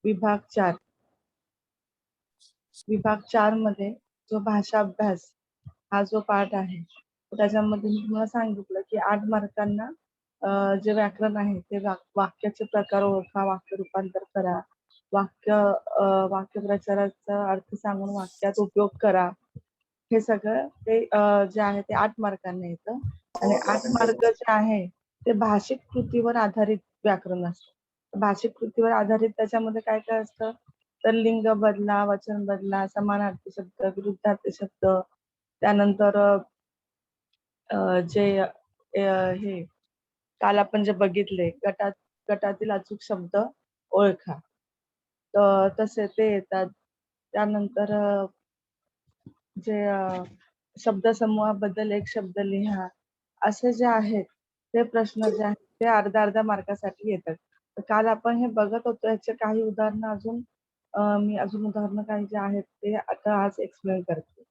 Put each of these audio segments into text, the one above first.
विभाग 4 विभाग 4 मध्ये जो भाषा अभ्यास हा जो पाठ आहे, त्याच्यामध्ये मी तुम्हाला सांगितलं की 8 मार्कांना जे व्याकरण आहे ते वाक्याचे प्रकार ओळखा, वाक्य रूपांतर करा, वाक्य वाक्यप्रचाराचा अर्थ सांगून वाक्यात उपयोग करा. हे सगळं ते जे आहे ते 8 मार्कांना येतं आणि 8 मार्क जे आहे ते भाषिक कृतीवर आधारित व्याकरण असतं. भाषिक कृतीवर आधारित त्याच्यामध्ये काय काय असतं? तर लिंग बदला, वचन बदला, समानार्थी शब्द, विरुद्धार्थी शब्द, त्यानंतर जे हे काल आपण जे बघितले गटातील अचूक शब्द ओळखा. तर तसे ते येतात. त्यानंतर जे शब्दसमूहाबद्दल एक शब्द लिहा. असे जे आहेत ते प्रश्न जे आहेत ते अर्ध्या मार्कासाठी येतात. तर काल आपण हे बघत होतो याचे काही उदाहरणं अजून मी अजून उदाहरणं काही जे आहेत ते आता आज एक्सप्लेन करते.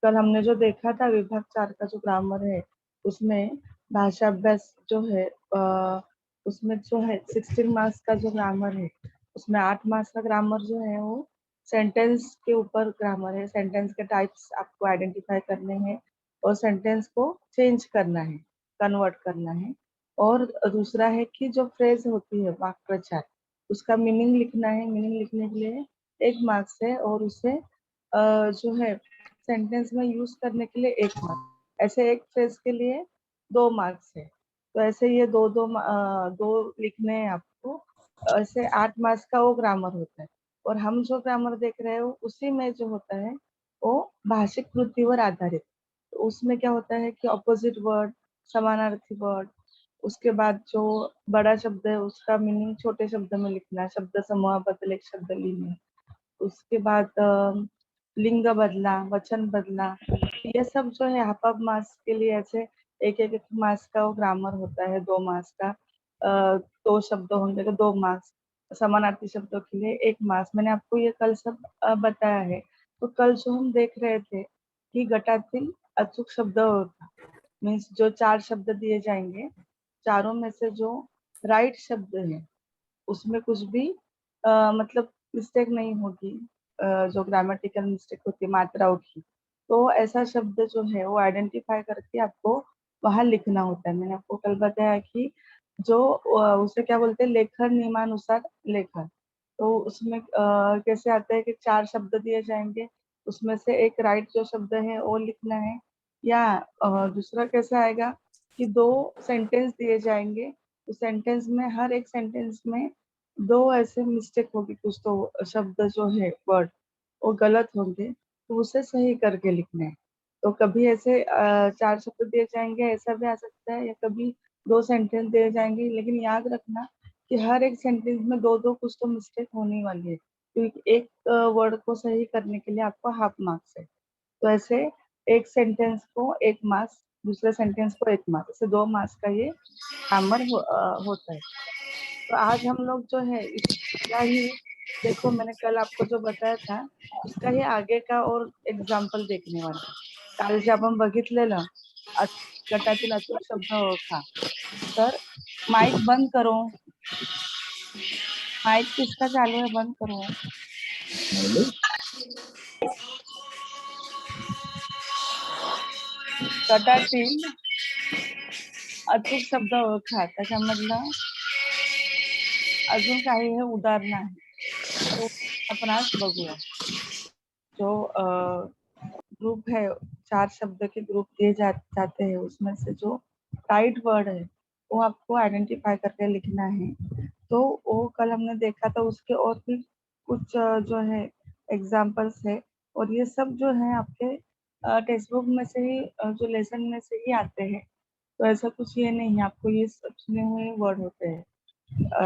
कल हमने जो देखा था विभाग 4 का जो ग्रामर है, उसमें भाषा अभ्यास जो है उसमें जो है 16 मार्क्स का जो ग्रामर है, उसमें 8 मार्क्स का ग्रामर जो है वो सेंटेंस के ऊपर ग्रामर है। सेंटेंस के टाइप्स आपको आइडेंटिफाई करने हैं और सेंटेंस को चेंज करना है, कन्वर्ट करना है। और दूसरा है कि जो फ्रेज होती है वाक्प्रचार, उसका मीनिंग लिखना है। मीनिंग लिखने के लिए 1 मार्क्स है और उसे जो है सेंटेंस में यूज करने के लिए 1 मार्क्स। ऐसे एक फ्रेज के लिए 2 मार्क्स है। तो ऐसे ये 2 लिखने हैं आपको। ऐसे 8 मार्क्स का वो ग्रामर होता है। और हम जो ग्रामर देख रहे हो उसी में जो होता है वो भाषिक कृतिवर आधारित। तो उसमें क्या होता है कि अपोजिट वर्ड, समानार्थी वर्ड, उसके बाद जो बड़ा शब्द है उसका मीनिंग छोटे शब्द में लिखना है, शब्द समूह बदल एक शब्द लिखना है। उसके बाद लिंग बदला, वचन बदला, ये सब जो है हाफ ऑफ मार्क्स के लिए ऐसे एक मार्क्स का वो ग्रामर होता है, 2 मार्क्स का। 2 शब्द होंगे तो 2 मार्क्स, समानार्थी शब्दों के लिए 1 मार्क्स। मैंने आपको ये कल सब बताया है। तो कल जो हम देख रहे थे कि गटातील अचूक शब्द होता, मीन्स जो 4 शब्द दिए जाएंगे, चारों में से जो राइट शब्द है उसमें कुछ भी मतलब मिस्टेक नहीं होगी। जो ग्रामेटिकल मिस्टेक होती है मात्राओं की, तो ऐसा शब्द जो है वो आइडेंटिफाई करके आपको वहाँ लिखना होता है। मैंने आपको कल बताया कि जो उसे क्या बोलते हैं, लेखन नियमानुसार लेखन। तो उसमें कैसे आता है कि 4 शब्द दिए जाएंगे, उसमें से एक राइट जो शब्द है वो लिखना है। या दूसरा कैसे आएगा कि 2 सेंटेंस दिए जाएंगे, तो सेंटेंस में हर एक सेंटेंस में 2 ऐसे मिस्टेक होगी, कुछ तो शब्द जो है वर्ड वो गलत होंगे, तो उसे सही करके लिखना है। तो कभी ऐसे 4 शब्द दिए जाएंगे, ऐसा भी आ सकता है, या कभी 2 सेंटेंस दिए जाएंगे, लेकिन याद रखना कि हर एक सेंटेंस में 2-2 कुछ तो मिस्टेक होने वाली है, क्योंकि एक वर्ड को सही करने के लिए आपको हाफ मार्क्स है। तो ऐसे एक सेंटेंस को 1 मार्क्स, दूसरे सेंटेंस को 1 मार्क्स, ऐसे 2 मार्क्स का ये ग्रामर होता है। तो आज हम लोग जो है इसका ही, देखो मैंने कल आपको जो बताया था उसका ही आगे का और एग्जाम्पल देखने वाले. काल जे आपण बघितलेलं गटातील अचूक शब्द ओळखा. तर माइक बंद करो. माइक किसका चालू है, बंद करो. गटातील अचूक शब्द ओळखा, त्याच्यामधलं अजून काही हे उदाहरण आहे, तो आपण आज बघूया. जो ग्रुप है, 4 शब्द के ग्रुप दिए जाते हैं, उसमें से जो राइट वर्ड है वो आपको आइडेंटिफाई करके लिखना है। तो वो कल हमने देखा था, उसके और भी कुछ जो है एग्जाम्पल्स है, और ये सब जो है आपके टेक्स्ट बुक में से ही जो लेसन में से ही आते हैं। तो ऐसा कुछ ये नहीं है, आपको ये सब सुने हुए वर्ड होते हैं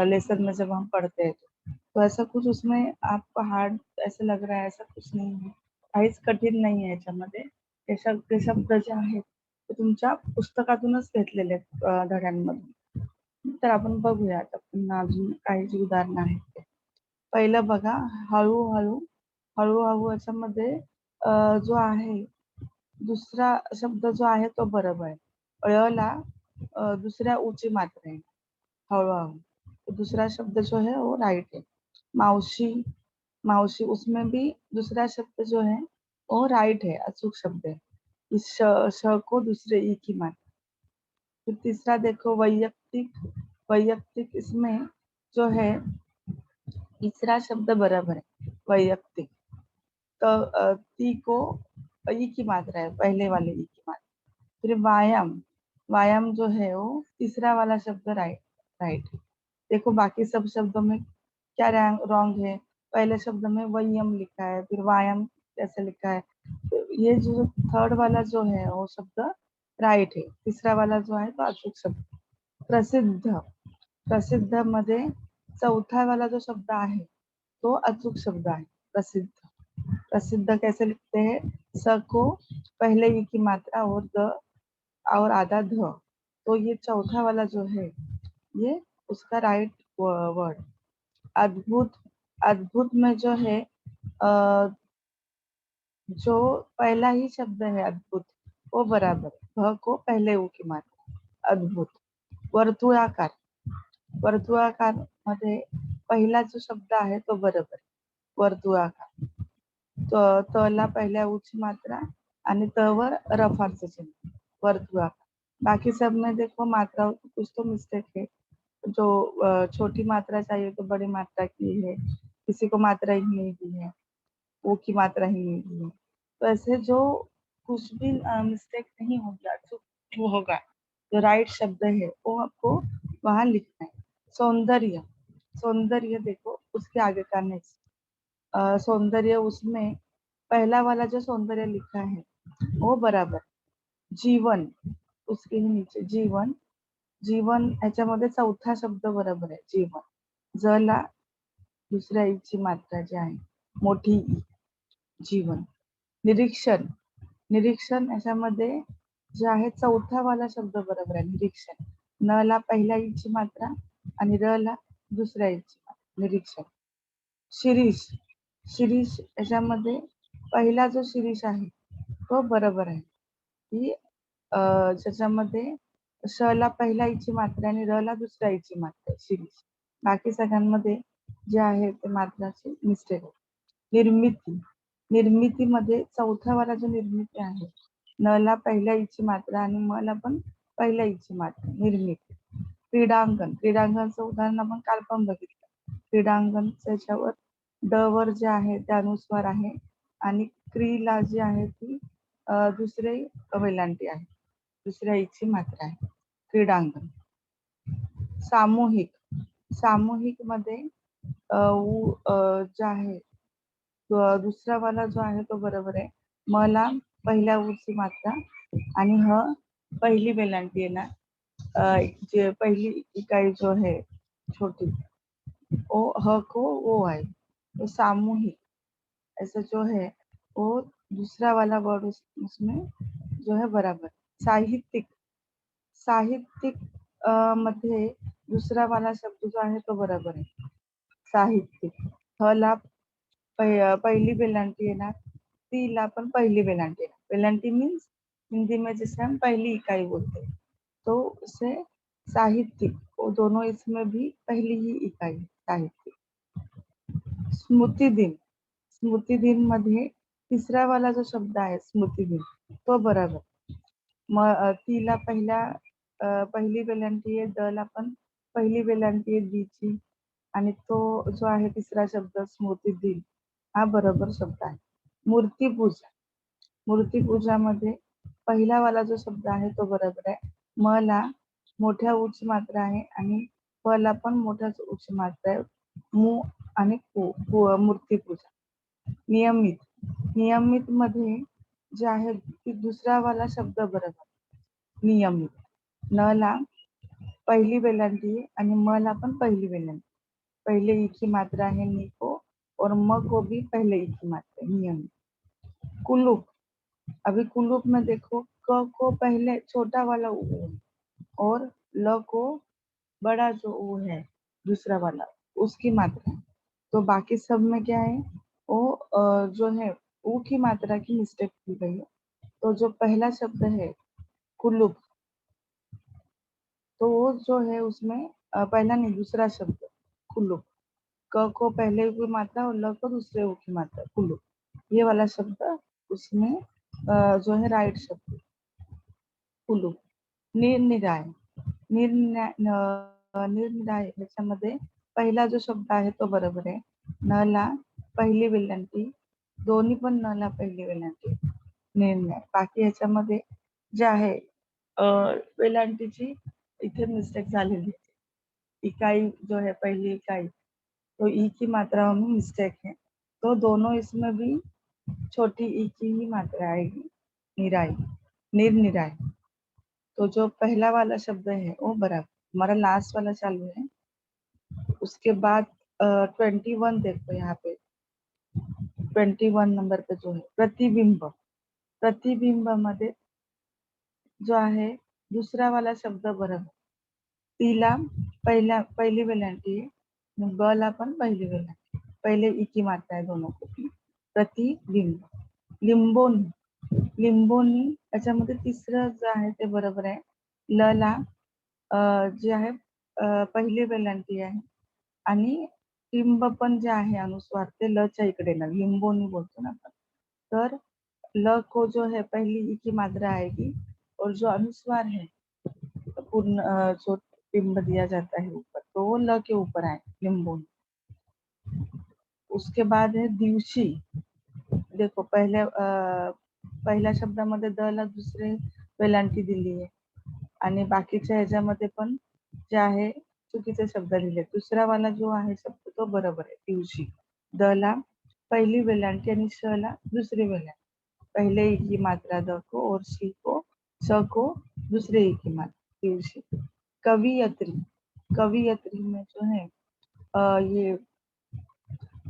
लेसन में जब हम पढ़ते हैं। तो ऐसा कुछ उसमें आपको हार्ड ऐसा लग रहा है, ऐसा कुछ नहीं है, काहीच कठीण नाही आहे याच्यामध्ये. ते शब्द जे आहेत ते तुमच्या पुस्तकातूनच घेतलेले आहेत धड्यांमधून. तर आपण बघूया आता पुन्हा अजून काही जी उदाहरणं आहेत ते. पहिलं बघा, हळूहळू. हळूहळू याच्यामध्ये जो आहे दुसरा शब्द जो आहे तो बरोबर आहे. ळला दुसऱ्या ऊची मात्रा आहे हळूहळू. तो दूसरा शब्द जो है वो राइट है. मावशी, मावशी, उसमें भी दूसरा शब्द जो है वो राइट है, अचूक शब्द है। इस श को दूसरे ई की मात्रा। फिर तीसरा देखो वैयक्तिक, वैयक्तिक इसमें जो है तीसरा शब्द बराबर है वैयक्तिक। तो ती को ई की मात्रा है, पहले वाले ई की मात्रा। फिर व्यायाम, व्यायाम जो है वो तीसरा वाला शब्द राइट, राइट। देखो बाकी सब शब्दों में क्या रॉन्ग है। पहले शब्द में वयम लिखा है, फिर व्यायाम कैसे लिखा है। तो ये जो थर्ड वाला जो है वो शब्द राइट है, तीसरा वाला जो है तो अचूक शब्द। प्रसिद्ध, प्रसिद्ध मध्ये चौथा वाला जो शब्द आहे तो अचूक शब्द आहे प्रसिद्ध। प्रसिद्ध कैसे लिखते हैं, स को पहले ई की मात्रा और द और आधा ध। तो ये चौथा वाला जो है ये उसका राइट वर्ड। अद्भुत, अद्भुत में जो है जो पहला ही शब्द है अद्भुत वो बराबर है, भ को पहले ऊ की मात्रा अद्भुत। वर्तुळाकार, वर्तुळाकार मध्ये पहिला जो शब्द आहे तो बरोबर आहे, वर्तुळाकार। तला पहिल्या ऊची मात्रा आणि त वर रफाचं चिन्ह, वर्तुळाकार। बाकी सब में देखो मात्रा कुछ तो मिस्टेक है। जो छोटी मात्रा चाहिए तो बड़ी मात्रा की है, किसी को मात्रा ही नहीं दी है, वो की मात्रा ही नहीं दी है। तो ऐसे जो कुछ भी मिस्टेक नहीं होगा, जो वो होगा, जो राइट शब्द है वो आपको वहां लिखना है। सौंदर्य, सौंदर्य देखो उसके आगे का नेक्स्ट सौंदर्य, उसमें पहला वाला जो सौंदर्य लिखा है वो बराबर। जीवन, उसके ही नीचे जीवन, जीवन ह्याच्यामध्ये चौथा शब्द बरोबर आहे जीवन। जला दुसऱ्या ईची मात्रा जी आहे मोठी ई, जीवन। निरीक्षण, निरीक्षण याच्यामध्ये जे आहे चौथा वाला शब्द बरोबर आहे निरीक्षण। न ला पहिल्या ईची मात्रा आणि र ला दुसऱ्या ईची मात्रा, निरीक्षण। शिरीष, शिरीष याच्यामध्ये पहिला जो शिरीष आहे तो बरोबर आहे की ज्याच्यामध्ये श ला पहिला इची मात्रा आणि र ला दुसऱ्या इची मात्रा आहे शिरीष। बाकी सगळ्यांमध्ये जे आहे ते मात्राची मिस्टेक आहे। निर्मिती, निर्मितीमध्ये चौथा वाला जो निर्मिती आहे न ला पहिल्या इची मात्रा आणि म ला पण पहिल्या इची मात्रा, निर्मिती। क्रीडांगण, क्रीडांगणचं उदाहरण आपण काल पण बघितलं। क्रीडांगण त्याच्यावर ड वर जे आहे ते अनुस्वार आहे आणि क्रीला जी आहे ती दुसरे वेलांटी आहे, दुसऱ्या इची मात्रा आहे, क्रीडांगण। सामूहिक, सामूहिक मध्ये जे आहे दुसरा वाला जो आहे तो बरोबर आहे। म ला पहिल्या ऊची मात्रा आणि ह पहिली वेलांटी येणार, जे पहिली इकाई जो है छोटी ओ ह को ओ है, तो सामूहिक ऐसा जो है वो दूसरा वाला वर्ड उसमें जो है बराबर। साहित्यिक, साहित्यिक मध्ये दूसरा वाला शब्द जो आहे तो बरोबर आहे साहित्यिक। ह ला पहिली वेलांटी येणार, ती ला पण पहिली वेलांटी येणार। वेलांटी मीन्स हिंदी में जिसे हम पहली इकाई बोलते हैं, तो उसे साहित्यिक, वो दोनों इसमें भी पहली ही इकाई साहित्यिक। स्मृती दिन, स्मृती दिन मध्ये तिसरा वाला जो शब्द आहे स्मृती दिन तो बरोबर। तिला पहिली वेलांटी आहे, द ला पण पहिली वेलांटी आहे दीची आणि तो जो आहे तिसरा शब्द स्मृती दिन हा बरोबर शब्द आहे। मूर्तिपूजा, मूर्तिपूजामध्ये पहिला वाला जो शब्द आहे तो बरोबर आहे। म ला मोठ्या उची मात्रा आहे आणि प ला पण मोठ्या उची मात्रा आहे, मू आणि मूर्तिपूजा। नियमित, नियमित मध्ये जे आहे ती दुसरा वाला शब्द बरोबर, नियमित। न ला पहिली वेलांटी आणि म ला पण पहिली वेलांटी, पहले ई की मात्रा है नी को और म को भी पहले ई की मात्रा है, नियमित। कुलूप, अभी कुलूप में देखो क को पहले छोटा वाला ऊ है और ल को बड़ा जो ऊ है दूसरा वाला उसकी मात्रा है। तो बाकी सब में क्या है वो जो है ऊ की मात्रा की मिस्टेक की गई है। तो जो पहला शब्द है कुलूप, तो वो जो है उसमें पहला नहीं दूसरा शब्द कुलूप, क को पहले की मात्रा और ल को दूसरे ऊ की मात्रा, कुल्लू। ये वाला शब्द उसमें जो है राइट शब्द, कुल्लू। निरनिराय, निरनिराय ह्याच्यामध्ये पहिला जो शब्द आहे तो बरोबर आहे. न ला पहिली वेलांटी, दोन्ही पण न ला पहिली वेलांटी, निरनिराय. बाकी ह्याच्यामध्ये जे आहे वेलांटीची इथे मिस्टेक झालेली है। इकाई जो है पहली इकाई, तो ई की मात्रा में मिस्टेक है, तो दोनों इसमें भी छोटी ई की ही मात्रा आएगी, निराई, निरनिराय। तो जो पहला वाला शब्द है वो बराबर, हमारा लास्ट वाला चालू है। उसके बाद 21 देखो यहाँ पे, 21 नंबर पे जो है प्रतिबिंब, प्रतिबिंब मध्ये जो आहे दुसरा वाला शब्द बरोबर, तीला पहिली वेलांटी आहे, ब ला पण पहिली वेलांटी, पहिले ई की मात्रा है दोनों को भी। प्रतिबिंब, लिंबोनी, लिंबोनी याच्यामध्ये तिसरं जे आहे ते बरोबर आहे. ल ला जे आहे पहिली वेलांटी आहे आणि टिंब पण जे आहे अनुस्वार ते लच्या इकडे ना, लिंबोनी बोलतो ना आपण, तर ल को जो है पहली ई की मात्रा आएगी और जो अनुस्वार है पूर्ण जो टिंब दिया जाता है ऊपर, तो वो ल के ऊपर आए, लिंबोनी। उसके बाद है दिवशी, देखो पहिल्या शब्दामध्ये द ला दुसरे वेलांटी दिली आहे आणि बाकीच्या ह्याच्यामध्ये पण जे आहे चुकीचे शब्द लिहिले. दुसरा वाला जो आहे शब्द तो बरोबर आहे, दिवशी. द ला पहिली वेलांटी आणि श ला दूसरी वेलांटी, पहले ई की मात्रा द को और शी को, श को दूसरे ई की मात्रा, दिवशी। कवियत्री, कवियत्री में जो है ये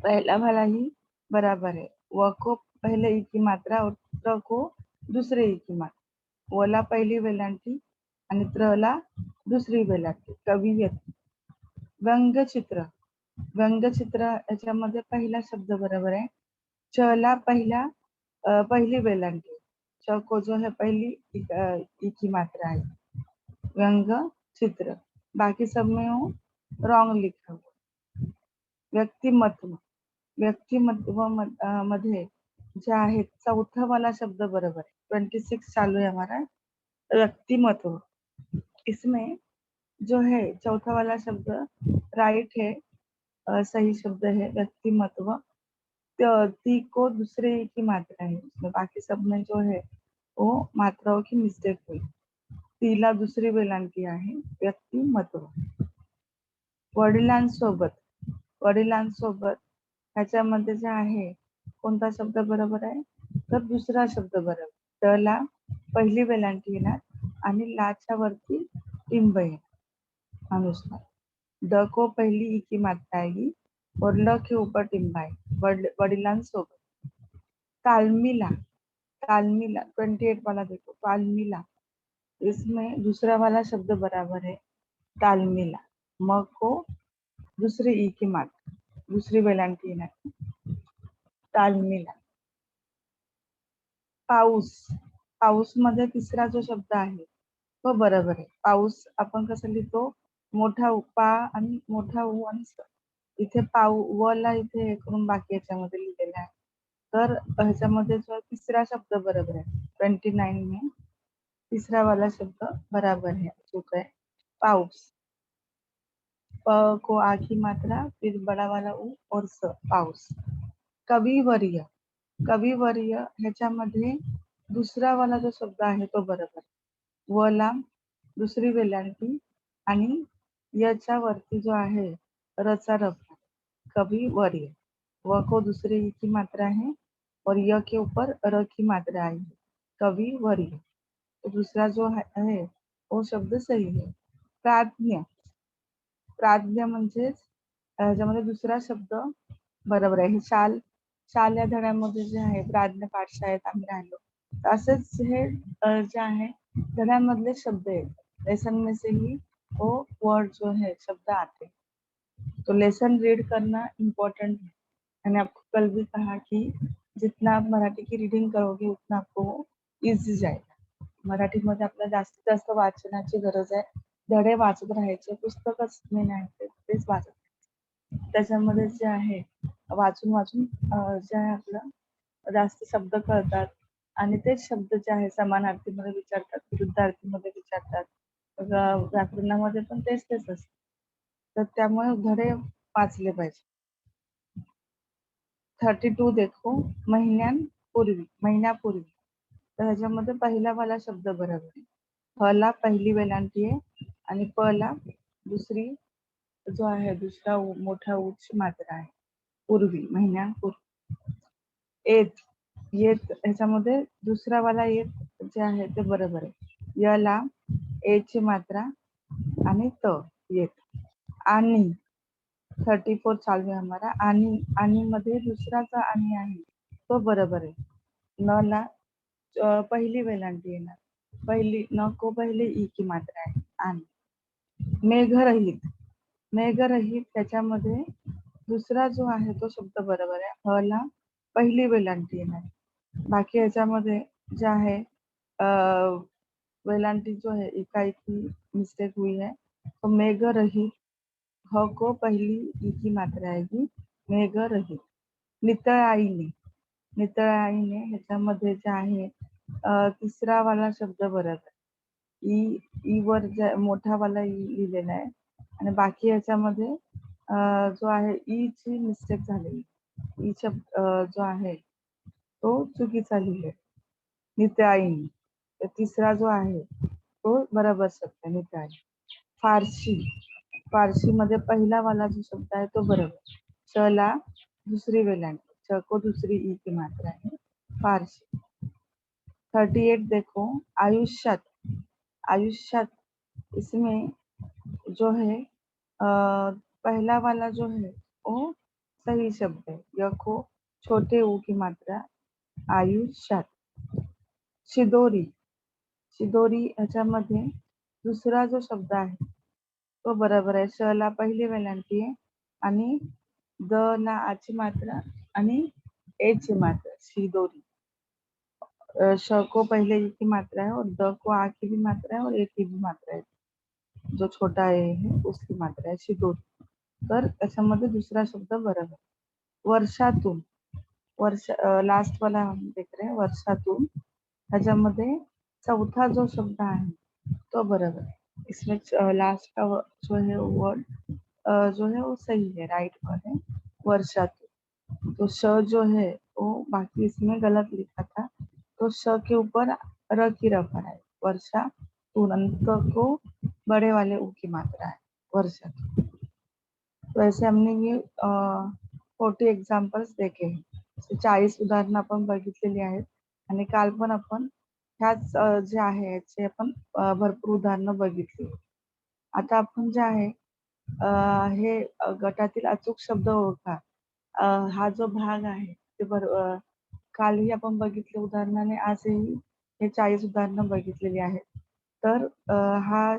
पहला वाला ही बराबर है, व को पहले ई की मात्रा और त्र को दूसरे ई की मात्रा, व ला पहिली वेलांटी आणि त्र ला दुसरी वेलांटी, कवियत्री। व्यंगचित्र, व्यंगचित्र याच्यामध्ये पहिला शब्द बरोबर आहे, च ला पहिली वेलांटी, च को जो है पहली ई की मात्रा है, व्यंग चित्र। बाकी सब में वो रॉन्ग लिखा हुआ। व्यक्तिमत्व, व्यक्तिमत्व मध्ये जे आहे चौथा वाला शब्द बरोबर है, 26 चालू है हमारा व्यक्तिमत्व। इसमें जो है चौथा वाला शब्द राइट है, सही शब्द है व्यक्तिमत्व। ती को दूसरे की मात्रा है उसमें, बाकी सब में जो है वो मात्राओं की मिस्टेक हुई। तीला दुसरी वेलांटी आहे, व्यक्तिमत्व। वडिलांसोबत, वडिलांसोबत ह्याच्यामध्ये जे आहे कोणता शब्द बरोबर आहे, तर दुसरा शब्द बरोबर, ट ला पहिली वेलांटी येणार आणि लाच्या वरती टिंब येणार, अनुस्वार। द को पहली ई की मात्रा आएगी और ल के ऊपर टिंब आएगी, वडिलांसोबत। तालमीला, तालमीला 28 वाला देखो, तालमीला, इसमें दूसरा वाला शब्द बराबर है, तालमीला। म को दूसरी ई की मात्रा, दूसरी वेलांटी येणार, तालमीला। पाऊस, पाऊस मध्ये तिसरा जो शब्द आहे तो बरोबर आहे. पाऊस आपण कसं लिहितो, मोठा उ पा आणि मोठा उ आणि स, इथे व ला इथे हे करून बाकी याच्यामध्ये लिहिलेलं आहे, तर ह्याच्यामध्ये जो तिसरा शब्द बरोबर आहे, 29 में तीसरा वाला शब्द बराबर है, चूक है, पाऊस। प को आ की मात्रा, फिर बड़ा वाला उ और स, पाऊस। कविवर्य, कविवर्य ह्याच्यामध्ये दुसरा वाला जो शब्द आहे तो बरोबर, व ला दुसरी वेलांटी आणि याच्या वरती जो आहे रचा रफा, कविवर्य। व को दूसरी ई की मात्रा है और य के ऊपर र की मात्रा आई है, कविवर्य। तो दूसरा जो है वो शब्द सही है। प्राज्ञ, प्राज्ञ म्हणजेच ह्याच्यामध्ये दुसरा शब्द बरोबर आहे. शाल, शाल या धड्यामध्ये जे आहे प्राज्ञ पाठशाळेत आम्ही राहिलो, असेच हे जे आहे धड्यांमधले शब्द आहेत, लेसन में से ही वो वर्ड जो है शब्द आते, तो लेसन रीड करना इम्पोर्टेंट है। मैंने आपको कल भी कहा कि जितना आप मराठी की रीडिंग करोगे उतना आपको इजी जाएगा। मराठीमध्ये आपल्याला जास्तीत जास्त वाचनाची गरज आहे, धडे वाचत राहायचे, पुस्तकच मेन आहे तेच वाचत. त्याच्यामध्ये जे आहे वाचून वाचून जे आहे आपलं जास्त शब्द कळतात आणि तेच शब्द जे आहे समानार्थीमध्ये विचारतात, विरुद्धार्थीमध्ये विचारतात. व्याकरणामध्ये पण तेच तेच असतं. तर त्यामुळे धडे वाचले पाहिजे. 32 देखो महिन्यापूर्वी. तर ह्याच्यामध्ये पहिला वाला शब्द बरोबर आहे. ह ला पहिली वेलांटी आहे आणि प ला दुसरी जो आहे दुसरा मोठा उच्च मात्रा आहे. पूर्वी, महिन्यांपूर्वी. येत येत ह्याच्यामध्ये दुसरा वाला येत जे आहे ते बरोबर आहे. य ला ए ची मात्रा आणि त येत. आणि 34 चालू आहे हमारा. आणि मध्ये दुसरा जो आणि आहे तो बरोबर आहे. न ला पहिली वेलांटी येणार. न को पहिले ई की मात्रा आहे. आणि मेघरहित त्याच्यामध्ये दुसरा जो आहे तो शब्द बरोबर आहे. ह ला पहिली वेलांटी येणार. बाकी याच्यामध्ये जे आहे वेलांटी जो है एकाएकी मिस्टेक हुई है. तो मेघरहित ह को पहिली ई की मात्रा आएगी. मेघरहित. नितळाईने ह्याच्यामध्ये जे आहे तिसरा वाला शब्द बरोबर. ई वर मोठा वाला ई लिहिलेला आहे आणि बाकी याच्यामध्ये जो आहे ई ची मिस्टेक झालेली. ई शब्द जो आहे तो चुकीचा लिहिलेला. नितळाईने. तर तिसरा जो आहे तो बरोबर शब्द नितळाई. फारशी मध्ये पहिला वाला जो शब्द आहे तो बरोबर. च ला दूसरी वेलांटी. च को दूसरी ई की मात्रा है. फारशी. 38 देखो आयुष्यात इसमें जो है पहला वाला जो है वो सही शब्द है. य को छोटे ऊ की मात्रा आयुष्यात. शिदोरी ह्याच्यामध्ये दुसरा जो शब्द आहे तो बरोबर आहे. श ला पहिली वेलांटी आहे आणि द ला आची मात्रा आणि ए ची मात्रा. शिदोरी. श को पहले ई की मात्रा है और द को आ की भी मात्रा है और ए की भी मात्रा है. जो छोटा ए है उसकी मात्रा आहे शिदोरी. तर त्याच्यामध्ये दुसरा शब्द बरोबर. वर्षातून लास्ट वाला हम देख रहे हैं. वर्षातून ह्याच्यामध्ये चौथा जो शब्द आहे तो बरोबर है. इसमें लास्ट का जो है वर्ड जो है वो सही है, राइट वर्ड है. वर्षातून. तो श जो है वो बाकी इसमें गलत लिखा था. तो श के ऊपर र की रफा है. वर्षातून. अंत को बड़े वाले ऊ की मात्रा है. वर्षातून. तो ऐसे हमने ये 40 एक्झाम्पल्स देखे हैं. 40 उदाहरणं आपण बघितलेली आहेत आणि काल पण आपण ह्याच जे आहे याचे आपण भरपूर उदाहरणं बघितली. आता आपण जे आहे हे गटातील अचूक शब्द ओळखा हा जो भाग आहे ते कालही आपण बघितले उदाहरणाने आजही हे 40 उदाहरणं बघितलेली आहेत. तर हा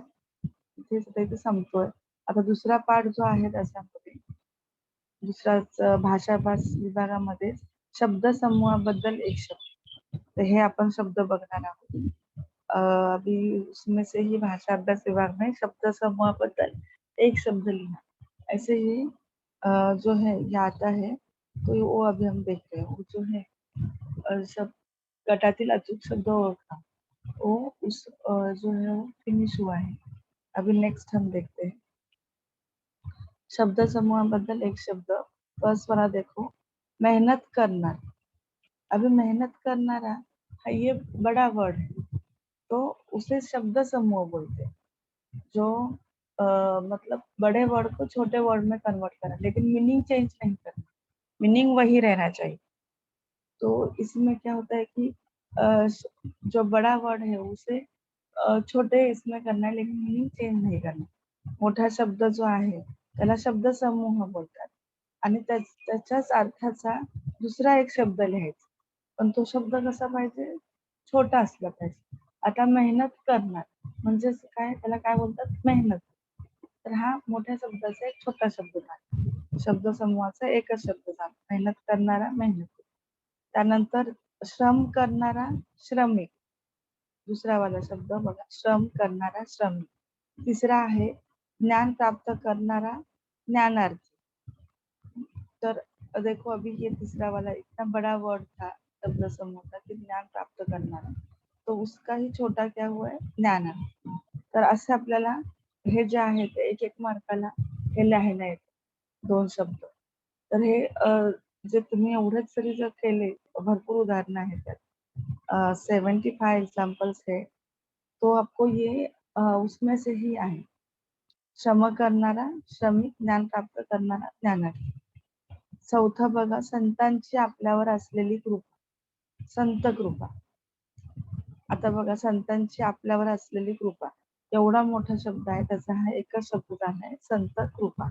इथे संपतोय. आता दुसरा पाठ जो आहे त्याच्यामध्ये दुसराच भाषाभास विभागामध्ये शब्दसमूहाबद्दल एक शब्द. तर हे आपण शब्द बघणार आहोत. अभी उसमें से ही भाषा अभ्यास विभाग में शब्द समूहाबद्दल एक शब्द लिहा. ऐसे ही जो है ये आता है तो वो अभी हम देख रहे हैं. वो जो है गटातील अचूक शब्द ओळखा वो उस जो है वो फिनिश हुआ है. अभी नेक्स्ट हम देखते हैं. शब्द समूहाबद्दल एक शब्द. फर्स्ट वाला देखो. मेहनत करणार. अभी मेहनत करणारा हा ये बड़ा वर्ड है तो उसे शब्द समूह बोलते हैं. जो मतलब बड़े वर्ड को छोटे वर्ड में कन्वर्ट करा लेकिन मीनिंग चेंज नहीं करना. मीनिंग वही रहना चाहिए. तो इसमें क्या होता है कि जो बड़ा वर्ड है उसे छोटे इसमें करना है लेकिन मीनिंग चेंज नहीं करना. मोठा शब्द जो आहे त्याला शब्द समूह बोलतात आणि त्याच्याच अर्थाचा दुसरा एक शब्द लिहायचा. पण तो शब्द कसा पाहिजे? छोटा असला पाहिजे. आता मेहनत करणार म्हणजे काय त्याला काय बोलतात? मेहनत. तर हा मोठ्या शब्दाचा एक छोटा शब्द झाला. शब्द समूहाचा एकच शब्द झाला. मेहनत करणारा मेहनत. त्यानंतर श्रम करणारा श्रमिक. दुसरा वाला शब्द बघा. श्रम करणारा श्रमिक. तिसरा आहे ज्ञान प्राप्त करणारा ज्ञानार्थी. तर देखो अभी ये तीसरा वाला इतना बड़ा वर्ड था शब्द समूह था की ज्ञान प्राप्त करणारा, तो उसका ही छोटा क्या हुआ है ज्ञान. तर असे आपल्याला हे जे आहे ते एक मार्काला हे लिहायला येतं 2 शब्द. तर हे जे तुम्ही एवढेच जरी जर केले, भरपूर उदाहरणं आहेत त्यात. 75 एग्जाम्पल्स है, तो आपको ये उसमें से ही आहे. श्रम करणारा, श्रमिक, ज्ञान प्राप्त करणारा, ज्ञानार्थी. चौथा बघा, संतांची आपल्यावर असलेली कृपा. संत कृपा. आता बघा, संतांची आपल्यावर असलेली कृपा. एवढा मोठा शब्द आहे, त्याचा हा एकच शब्द झालाय संत कृपा.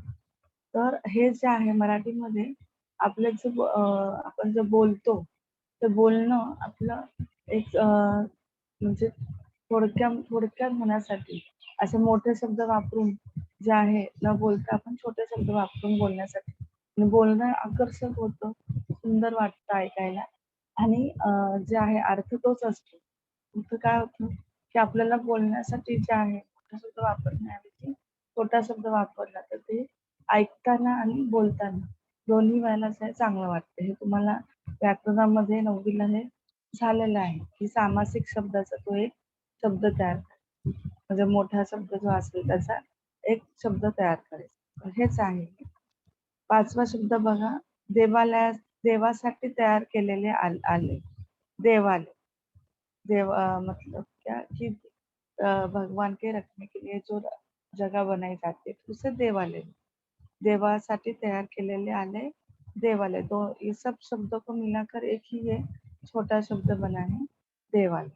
तर हे जे आहे मराठीमध्ये आपलं जे आपण जे बोलतो, ते बोलणं आपलं एक म्हणजे थोडक्यात होण्यासाठी असे मोठे शब्द वापरून जे आहे न बोलता आपण छोटे शब्द वापरून बोलण्यासाठी आणि बोलणं आकर्षक होतं, सुंदर वाटतं ऐकायला आणि जे आहे अर्थ तोच असतो. फक्त काय होतं, की आपल्याला बोलण्यासाठी जे आहे मोठा शब्द वापरण्याऐवजी छोटा शब्द वापरला तर ते ऐकताना आणि बोलताना दोन्ही वेळेलाच हे चांगलं वाटतं. हे तुम्हाला व्याकरणामध्ये 9वीला हे झालेलं आहे, की सामासिक शब्दाचा तो एक शब्द तयार करायचा. म्हणजे मोठा शब्द जो असेल त्याचा एक शब्द तयार करायचा. हेच आहे. 5वा शब्द बघा, देवालयात देवासाठी तयार केलेले आले. देवालय. देव मतलब क्या कि भगवान के रखने के लिए जो जगह बनाई जाती है उसे देवालय. देवासाठी तयार केलेले आले देवालय. तो ये सब शब्दों को मिलाकर एक ही ये छोटा शब्द बना है देवालय.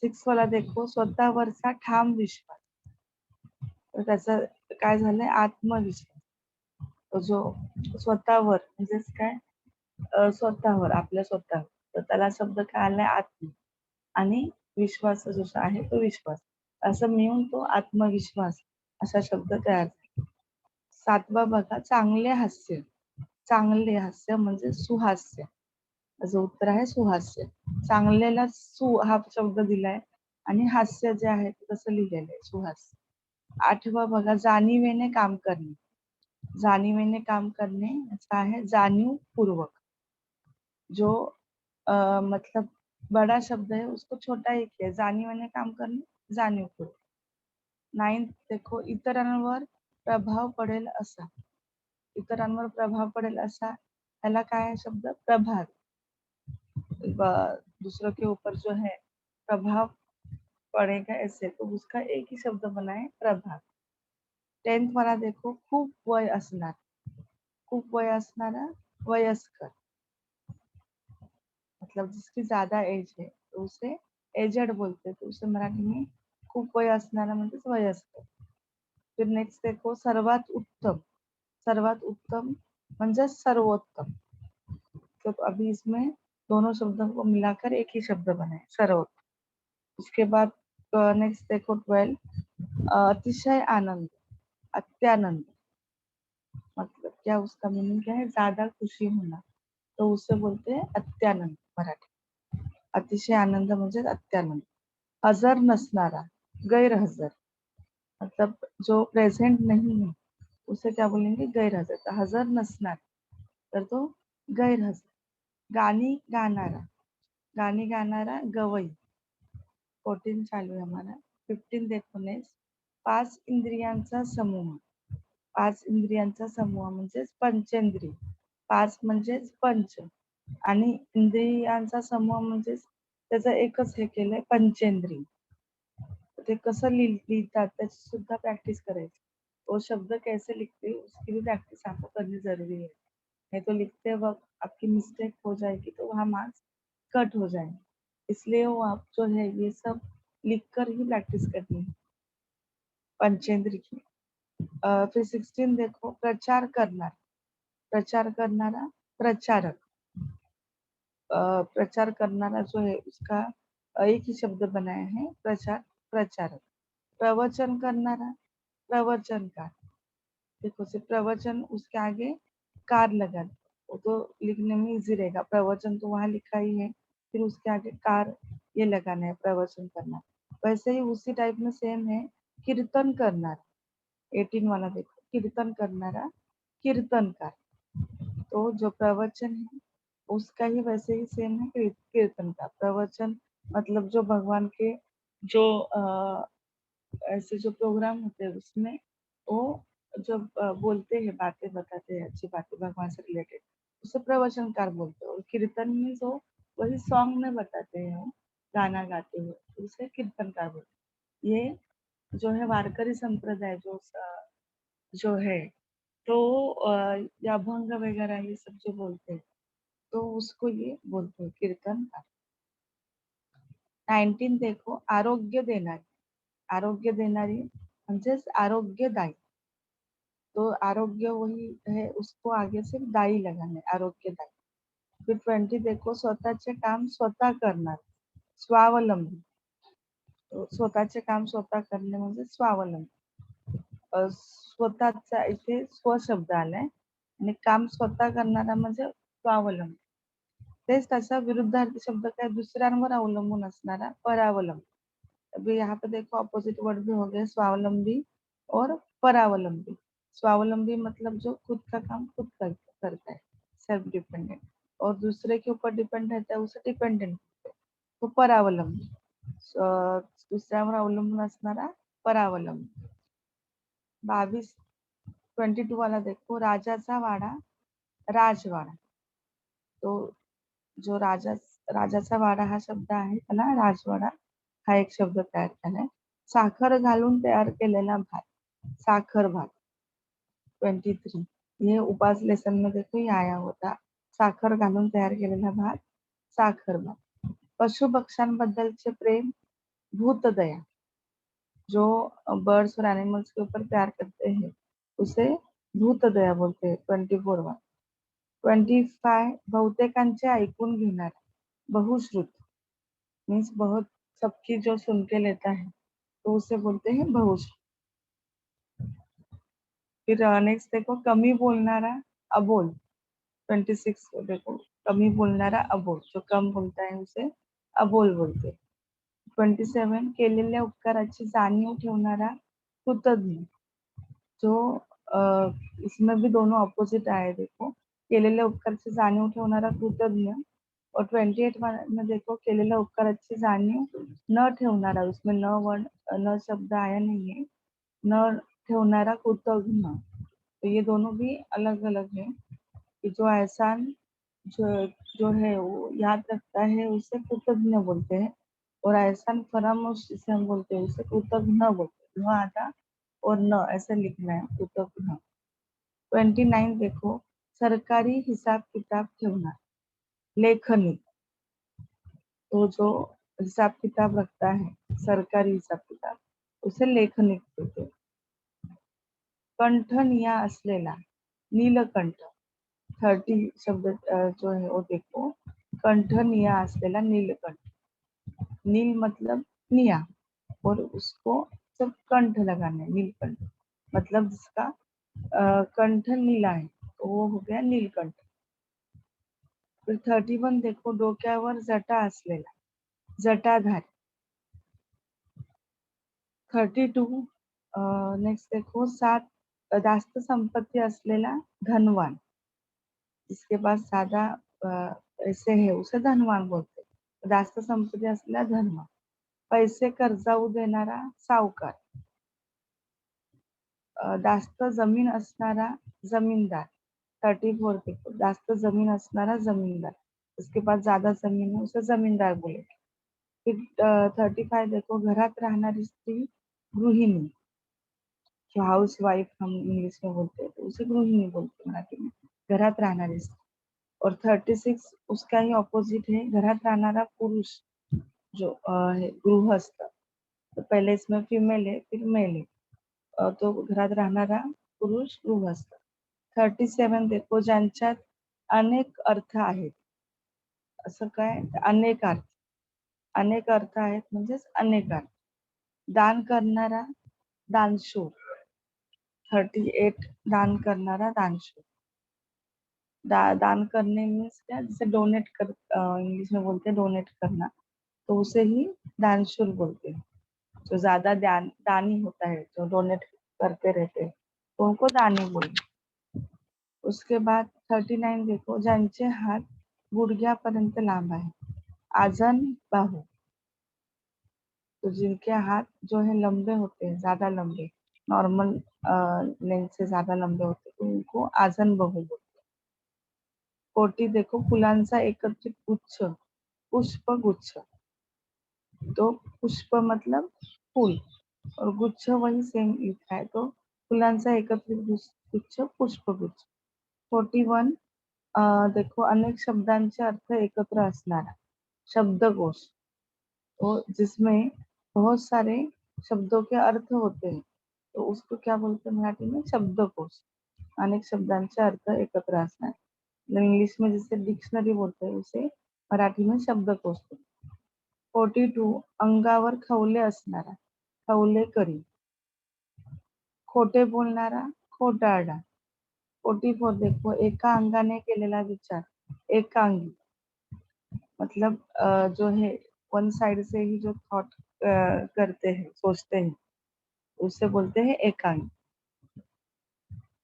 6 वाला देखो, स्वतःवरचा ठाम विश्वास. तर त्याचं काय झालंय आत्मविश्वास. तो जो स्वतःवर म्हणजेच काय स्वतःवर आपल्या स्वतःवर. तर त्याला शब्द काय आलाय आत्म आणि विश्वास जो आहे तो विश्वास. असं मिळून तो आत्मविश्वास असा शब्द तयार झाला. 7वा बघा, चांगले हास्य. चांगले हास्य म्हणजे सुहास्य. त्याचं उत्तर आहे सुहास्य. चांगल्याला सु हा शब्द दिलाय आणि हास्य जे आहे ते तसं लिहिलेलं आहे सुहास्य. 8वा बघा, जाणीवेने काम करणे. जाणीवेने काम करणे याचा आहे जाणीवपूर्वक. जो मतलब बड़ा शब्द है उसको छोटा ही किया. जाणीवेने काम करणे, जाणीवपूर्वक. 9th देखो, इतरांवर प्रभाव पडेल असा. इतरांवर प्रभाव पडेल असा ह्याला काय आहे शब्द प्रभाव. दूसरों के ऊपर जो है प्रभाव पड़ेगा ऐसे तो उसका एक ही शब्द बना है प्रभाव. 10th वाला देखो, खूप वय असणार. खूप वय असणारा वयस्कर. मतलब जिसकी ज्यादा एज है तो उसे एजेड बोलते, तो उसे मराठी में खूप वय असणारा म्हणजेच वयस्कर. फिर नेक्स्ट देखो, सर्वात उत्तम. सर्वात उत्तम म्हणजे सर्वोत्तम. तो अभी इसमें दोनों शब्दों को मिलाकर एक ही शब्द बना है सर्वोत्तम. उसके बाद नेक्स्ट देखो 12, अतिशय आनंद, अत्यानंद. मतलब क्या उसका मीनिंग क्या है ज्यादा खुशी होना, तो उसे बोलते हैं अत्यानंद मराठी. अतिशय आनंद म्हणजे अत्यानंद. हजर नसणारा, गैरहजर. मतलब जो प्रेजेंट नहीं है उसे क्या बोलेंगे गैरहजर. तर हजर नसणार तर तो गैरहजर. गाणी गाणारा, गाणी गाणारा गवई. 14 चालू आहे हमारा. 15 देखो नेक्स्ट, 5 इंद्रियांचा समूह. 5 इंद्रियांचा समूह म्हणजेच पंचेंद्रिय. 5 म्हणजेच पंच आणि इंद्रियांचा समूह म्हणजेच त्याचं एकच हे केलंय पंचेंद्रिय. ते कसं लिहितात त्याची सुद्धा प्रॅक्टिस करायची. वो शब्द कैसे लिखते उसकी भी प्रैक्टिस आपको करनी जरूरी है. नहीं तो लिखते वक्त आपकी मिस्टेक हो जाएगी तो वहाँ मार्क्स कट हो जाएंगे. इसलिए वो आप जो है ये सब लिख कर ही प्रैक्टिस करनी है पंचेंद्र की. फिर 16 देखो, प्रचार करणार. प्रचार करणारा प्रचारक. प्रचार करणारा जो है उसका एक ही शब्द बनाया है प्रचार प्रचारक. प्रवचन करणारा प्रवचनकार. देखो से प्रवचन उसके आगे कार लगा वो तो लिखने में इजी रहेगा. प्रवचन तो वहाँ लिखा ही है, फिर उसके आगे कार ये लगाना है प्रवचन करना. वैसे ही उसी टाइप में सेम है कीर्तन करणार. 18 वाला देखो, कीर्तन करणारा कीर्तनकार. तो जो प्रवचन है उसका ही वैसे ही सेम है कीर्तन का। प्रवचन मतलब जो भगवान के जो ऐसे जो प्रोग्राम होते हैं उसमें वो जब बोलते हैं, बातें बताते हैं, अच्छी बातें भगवान से रिलेटेड, उसे प्रवचनकार बोलते हैं। और कीर्तन में जो वही सॉन्ग में बताते हैं, वो गाना गाते हुए, उसे कीर्तनकार बोलते हैं। ये जो है वारकरी संप्रदाय जो है, तो या अभंग वगैरह ये सब जो बोलते हैं, तो उसको ये बोलते हैं कीर्तनकार। 19 देखो, आरोग्य देणारी। आरोग्य देणारी म्हणजेच आरोग्यदायी। तो आरोग्य वही है, उसको आगे से दाई लगाना है, आरोग्यदायी। फिर 20 देखो, स्वतःचे काम स्वतः करणार, स्वावलंबी। तो स्वतःचे काम स्वतः करणे म्हणजे स्वावलंबी. स्वतःचा इथे स्व शब्द आलाय आणि काम स्वतः करणारा म्हणजे स्वावलंबी. तेच त्याचा विरुद्धार्थी शब्द काय, दुसऱ्यांवर अवलंबून असणारा परावलंबी. अभी यहाँ पे देखो अपोजिट वर्ड भी हो गए, स्वावलंबी और परावलंबी। स्वावलंबी मतलब जो खुद का काम खुद करता है, सेल्फ डिपेंडेंट, और दूसरे के ऊपर डिपेंड रहता है उसे डिपेंडेंट, तो परावलंबी। दुसऱ्यावर अवलंबून असणारा परावलंबी। 22 22 वाला देखो, राजाचा वाडा, राजवाडा। तो जो राजाचा वाडा हा शब्द आहे त्याला राजवाडा हा एक शब्द तयार झालाय. साखर घालून तयार केलेला भात, साखर भात. 23 ये उपास लेसन में देखो ये आया होता, साखर घालून तयार केलेला भात, साखर भात. पशु पक्ष्यांबद्दलचे प्रेम, भूतदया. जो बर्ड्स और एनिमल्स के ऊपर प्यार करते हैं उसे भूतदया बोलते हैं. 24 वा. 25 बहुतेकांचे ऐकून घेणारा, बहुश्रुत मीन्स बहुत सबकी जो सुन के लेता है तो उसे बोलते हैं बहुश्रुत. फिर नेक्स्ट देखो, कमी बोलणारा, अबोल. 26 देखो, कमी बोलणारा अबोल, जो कम बोलता है उसे अबोल बोलते. 27 केलेल्या उपकाराची जाणीव ठेवणारा, कृतज्ञ. जो इसमें भी दोनों अपोजिट आए देखो, केलेल्या उपकाराची जाणीव ठेवणारा कृतज्ञ. और 28 में देखो, केलेल्या उपकाराची जाणीव न ठेवणारा, उसमें न वर्ड, न शब्द आया नहीं है, न ठेवणारा कृतज्ञ. तो ये दोनों भी अलग अलग है कि जो एहसान जो जो है वो याद रखता है उसे कृतज्ञ बोलते हैं, और एहसान फरामोश जिसे हम बोलते हैं उसे कृतज्ञ बोलते हैं. न आधा और न ऐसे लिखना है, कृतज्ञ. 29 देखो, सरकारी हिसाब किताब ठेवणार, लेखनी. तो जो हिसाब किताब रखता है, सरकारी हिसाब किताब, उसे लेखनिक बोलते हैं. कंठ निळा असलेला, नीलकंठ. 30 शब्द जो है वो देखो, कंठ निळा असलेला, नीलकंठ. नील मतलब निया, और उसको सिर्फ कंठ लगाना है, नीलकंठ. मतलब जिसका कंठ नीला है तो वो हो गया नीलकंठ. फिर 31 देखो, डोक्यावर जटा असलेला, जटाधारी. 32 नेक्स्ट देखो, जास्त संपत्ती असलेला, धनवान. जिसके पास ज्यादा पैसे है उसे धनवान बोलते. जास्त संपत्ती असलेला धनवान. पैसे कर्जाऊ देणारा, सावकार. जास्त जमीन असणारा, जमीनदार. 34 देखो, जास्त जमीन असणारा जमीनदार, उसके पास ज्यादा जमीन है उसे जमीनदार बोले. फिर 35 देखो, घरात राहणारी स्त्री, गृहिणी. जो हाउस वाइफ हम इंग्लिश में बोलते हैं तो उसे गृहिणी बोलते हैं मराठी में, घरात राहणारी स्त्री. और 36 उसका ही ऑपोजिट है, घरात राहणारा पुरुष, जो है गृहस्थ. तो पहले इसमें फीमेल है फिर मेल है. तो घरात राहणारा पुरुष गृहस्थ. 37 देखो, ज्यांच्यात अनेक अर्थ आहेत. असं काय, अनेक अर्थ, अनेक अर्थ आहेत म्हणजेच अनेक अर्थ. दान करणारा, दानशूर. 38 दान करणारा, दानशूर. दान करने मीन्स क्या, जैसे डोनेट कर, इंग्लिश में बोलते हैं डोनेट करना, तो उसे ही दानशूर बोलते हैं. जो ज्यादा दानी होता है, जो डोनेट करते रहते हैं तो उनको दानी बोलते हैं. उसके बाद 39 देखो, ज्यांचे हात गुडघ्यापर्यंत लांब आहे, आजन बाहू। तो जिनके हाथ जो है लंबे होते हैं, ज्यादा लंबे, नॉर्मल लेंथ से ज्यादा लंबे होते हैं, तो उनको आजन बाहू बोलते हैं। 40 देखो, फुलांचा एकत्रित गुच्छ, पुष्प गुच्छ। तो पुष्प मतलब फूल और गुच्छ वही सेम लिखा है, तो फुलांचा एकत्रित गुच्छ पुष्प गुच्छ। 41 देखो, अनेक शब्दांचे अर्थ एकत्र असणारा शब्दकोश, तो जिसमें बहुत सारे शब्दों के अर्थ होते हैं, तो उसको क्या बोलते हैं मराठी में? शब्दकोश। अनेक शब्दांचे अर्थ एकत्र असणार, इंग्लिश में जिसे डिक्शनरी बोलते हैं उसे मराठी में शब्दकोश बोलते हैं। 42 अंगावर खवले असणारा खवले करी, खोटे बोलणारा खोटारडा। 44 देखो, एका अंगाने केलेला विचार एकांगी, मतलब जो है वन साइड से ही जो थॉट करते हैं, सोचते हैं, उसे बोलते हैं एकांगी।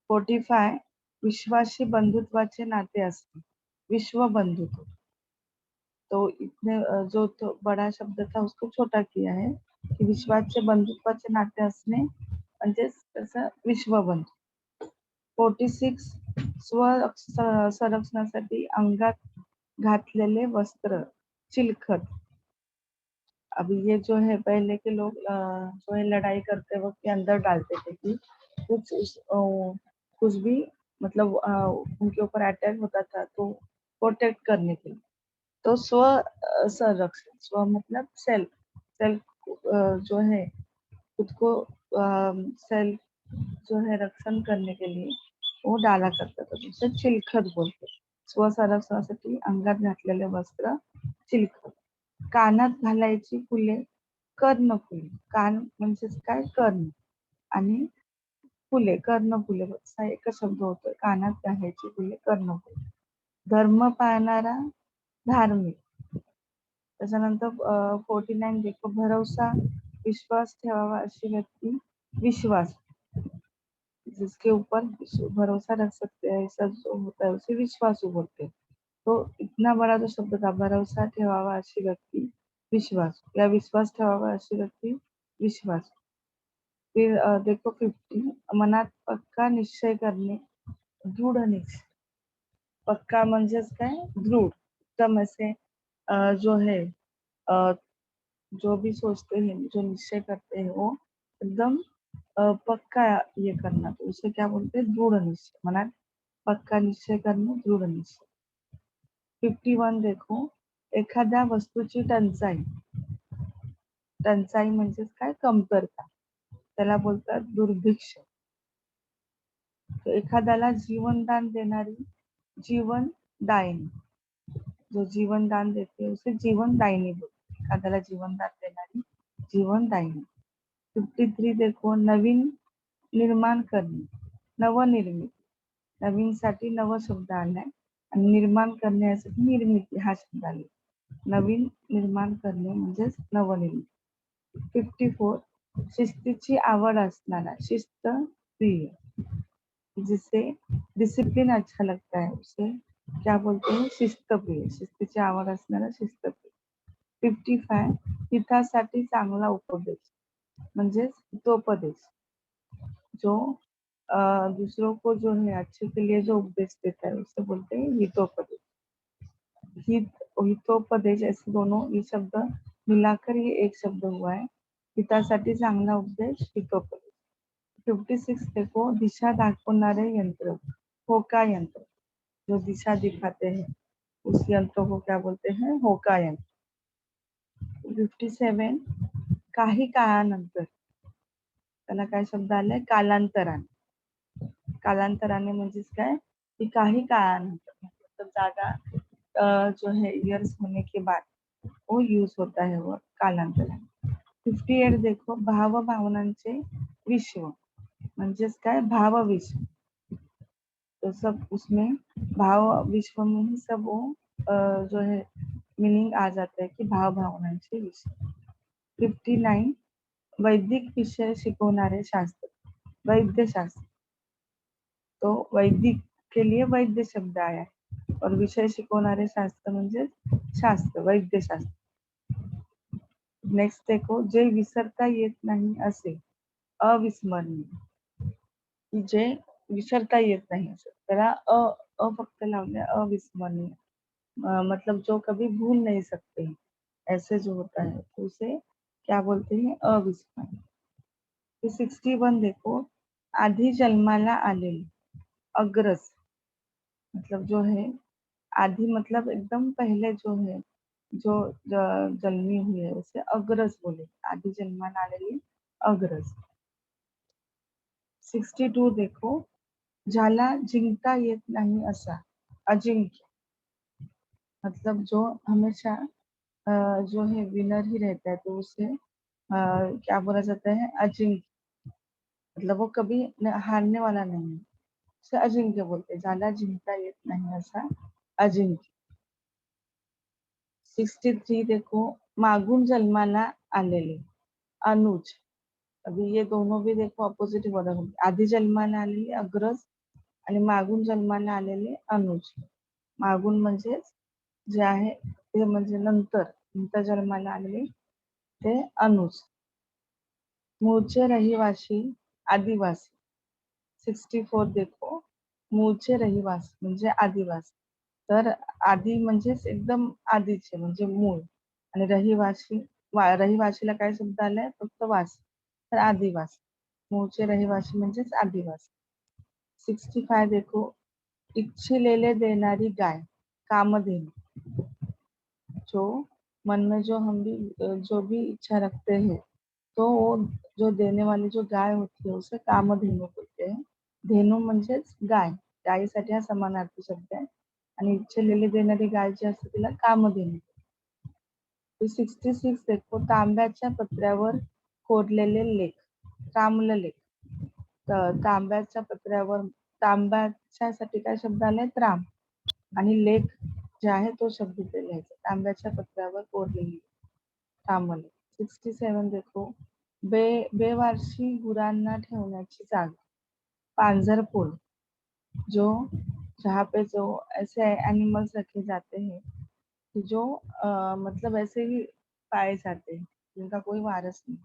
45 विश्वाशी बंधुत्वाचे नाते असते, विश्व बंधुत्व। तो इतने जो तो बड़ा शब्द था उसको छोटा किया है की विश्वाचे बंधुत्वाचे नाते असणे म्हणजेच कसं विश्व बंधू। 46 संरक्षणासाठी अंगात घातलेले वस्त्र चिलखत। अभी ये जो है पहले के लोग जो है लड़ाई करते वक्त के अंदर डालते थे कि कुछ भी मतलब उनके ऊपर अटैक होता था तो प्रोटेक्ट करने के लिए। तो संरक्षण, स्व मतलब सेल्फ, सेल्फ जो है खुद को सेल्फ जो है रक्षण करने के लिए वो डाला करता था, जिसे चिलखत बोलते। स्वसंरक्षणासाठी अंगात घातलेले वस्त्र चिलखत। कानात घालायची फुले कर्णफुले, कान म्हणजेच काय? कर्ण, आणि फुले कर्णफुले असा एकच शब्द होतोय, कानात घालायची फुले कर्णफुले। धर्म पाळणारा धार्मिक। त्याच्यानंतर 49 देखो, भरवसा विश्वास ठेवावा अशी व्यक्ती विश्वास, जिसके ऊपर भरोसा रख सकते हैं ऐसा जो होता है उसे विश्वासू बोलते हैं। तो इतना बड़ा जो शब्द था, भरोसा ठेवावा अशी व्यक्ती विश्वास, या विश्वास ठेवावा अशी व्यक्ती विश्वास। फिर देखो 50 मनात पक्का निश्चय करणे, दृढ निश्चय। पक्का म्हणजेच काय? दृढ, एकदम ऐसे जो है अ, जो भी सोचते हैं, जो निश्चय करते हैं वो एकदम पक्का ये करना, तो उसे क्या बोलते हैं? दृढ़ निश्चय। मनात पक्का निश्चय करणे, दृढ निश्चय। 51 देखो, एखाद्या वस्तूची टंचाई, टंचाई म्हणजेच काय? कमतरता, त्याला बोलतात दुर्भिक्ष। तो एखाद्याला जीवनदान देणारी जीवनदायिनी, जो जीवनदान देते उसे जीवनदायिनी बोलते, एखाद्याला जीवनदान देणारी जीवनदायिनी। 53 देखो, नवीन निर्माण करणे, नवनिर्मिती, नवीन साठी नव शब्द आलाय आणि निर्माण करण्यासाठी निर्मिती हा शब्द आलाय, नवीन निर्माण करणे म्हणजेच नवनिर्मिती। 54 शिस्तीची आवड असणारा शिस्त प्रिय, जिसे डिसिप्लिन अच्छा लगता है उसे क्या बोलते हैं? शिस्त प्रिय, शिस्तीची आवड असणारा शिस्त प्रिय। 55 हितासाठी चांगला उपदेश म्हणजेच हितोपदेश, जो दूसरों को जो है अच्छे के लिए जो उपदेश देता है उसे बोलते हैं हितोपदेश। हित हितोपदेश ऐसे दोनों ये शब्द मिलाकर ये एक शब्द हुआ है, हितासाठी चांगला उपदेश हितोपदेश। 56 देखो, दिशा दाखवणारे यंत्र, होका यंत्र, जो दिशा दिखाते हैं उस यंत्र को क्या बोलते हैं? होका यंत्र। 57 काही काळानंतर, त्याला काय शब्द आलाय? कालांतराने, कालांतराने म्हणजेच काय? की काही काळानंतर, मतलब ज्यादा जो है इयर्स होने के बाद वो यूज होता है वो कालांतराने। 58 देखो, भाव भावनांचे विश्व म्हणजेच काय? भाव विश्व, तो सब उसमें भाव विश्व में ही सब वो जो है मीनिंग आ जाता है कि भाव भावनांचे विश्व। 59 वैदिक विषय शिकवणारे शास्त्र, वैद्यशास्त्र, तो वैदिक के लिए वैद्य शब्द आया है और विषय शिकवणारे शास्त्र म्हणजे शास्त्र, वैद्यशास्त्र. नेक्स्ट देखो, जे विसरता येत नाही असे अविस्मरणीय, की जे विसरता येत नाही असं त्याला अ फक्त लावले अविस्मरणीय. मतलब जो कभी भूल नहीं सकते ऐसे जो होता है तो उसे क्या बोलते हैं, अविस्मरणीय. 61 देखो, आधी जन्माला आलेले अग्रज, मतलब जो है आधी मतलब एकदम पहले जो है जो जन्मी हुई है उसे अग्रज बोले, आधी जन्माला आलेली अग्रज. 62 देखो, ज्याला जिंकता येत नाही असा अजिंक्य, मतलब जो हमेशा जो है विनर ही रहता है तो उसे क्या बोला जाता है, अजिंक्य. मतलब वो कभी हारने वाला नहीं है, उसे अजिंक्य बोलते हैं. ज्याला जिंकता येत नाही असा अजिंक्य. 63 देखो, मागून जन्माला आलेले अनुज. अभी ये दोनों भी देखो ऑपोजिट वर्ड होते. आधी जन्माला आलेले अग्रज आणि मागून जन्माला आलेले अनुज. मागून म्हणजेच जे आहे ते म्हणजे नंतर नंतर जन्माला आलेले ते अनुज. मूळचे रहिवासी आदिवासी. 64 देखो, मूळचे रहिवासी म्हणजे आदिवासी. तर आदी म्हणजेच एकदम आधीचे म्हणजे मूळ आणि रहिवासी रहिवासीला काय शब्द आलाय, फक्त वासी, तर आदिवासी. मूळचे रहिवासी म्हणजेच आदिवासी. 65 देखो, इच्छिलेले देणारी गाय कामधेनु. जो मन में जो हम भी जो भी इच्छा रखते हैं तो वो जो देने वाली जो गाय होती है उसे कामधेनु बोलते हैं. धेनू म्हणजेच गाय, गायीसाठी हा समानार्थी शब्द आहे आणि इच्छिलेली देणारी गाय जी असते तिला कामधेनु. 66 देखो, तांब्याच्या पत्र्यावर कोरलेले लेख ताम्रलेख. तांब्याच्या पत्र्यावर तांब्याच्यासाठी काय शब्द आलाय, त्राम, आणि लेख जे आहे तो शब्द इथे लिहायचा. तांब्याच्या पत्र्यावर कोरलेली ताम्रलेख. 67 देखो, बेवारशी गुरांना ठेवण्याची जागा पांजरपोल. जो जहाँ पे जो ऐसे एनिमल्स रखे जाते हैं कि जो मतलब ऐसे ही पाए जाते हैं जिनका कोई वारस नहीं,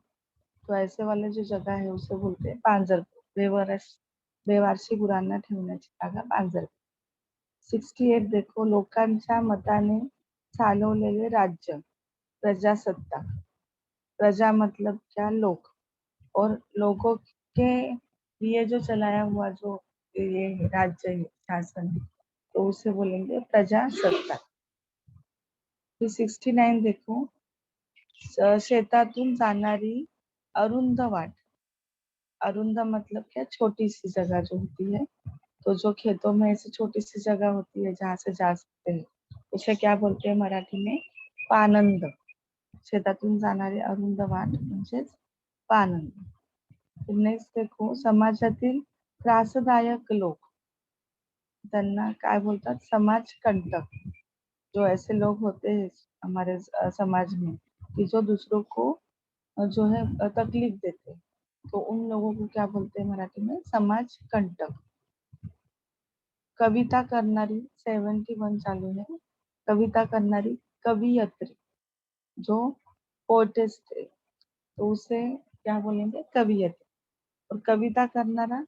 तो ऐसे वाले जो जगह है उसे बोलते हैं पांजरपोल. बेवारशी गुरांना ठेवण्याची जागा पांजरपोल. 68 देखो, लोकांच्या मताने चालवलेले राज्य प्रजासत्ताक. प्रजा मतलब क्या, लोग, और लोगों के लिए जो चलाया हुआ जो ये राज्य है, शासन है, तो उसे बोलेंगे प्रजासत्ताक. 69 देखो, शेतातून जाणारी अरुंद वाट. अरुंद मतलब क्या, छोटी सी जगह जो होती है, तो जो खेतों में ऐसी छोटी सी जगह होती है जहाँ से जा सकते हैं उसे क्या बोलते हैं मराठी में, पानंद. शेतातून जाणारी अरुंद वाट म्हणजेच पानंद. नेक्स्ट देखो, समाजातील त्रासदायक लोक त्यांना काय बोलतात, समाज कंटक. जो ऐसे लोग होते हैं हमारे समाज में कि जो दूसरों को जो है तकलीफ देते हैं, तो उन लोगों को क्या बोलते हैं मराठी में, समाज कंटक. कविता करणारी 71 चालू है. कविता करणारी कवियत्री, जो पोएटिस्ट है तो उसे क्या बोलेंगे, कवियत्री. और कविता करनारा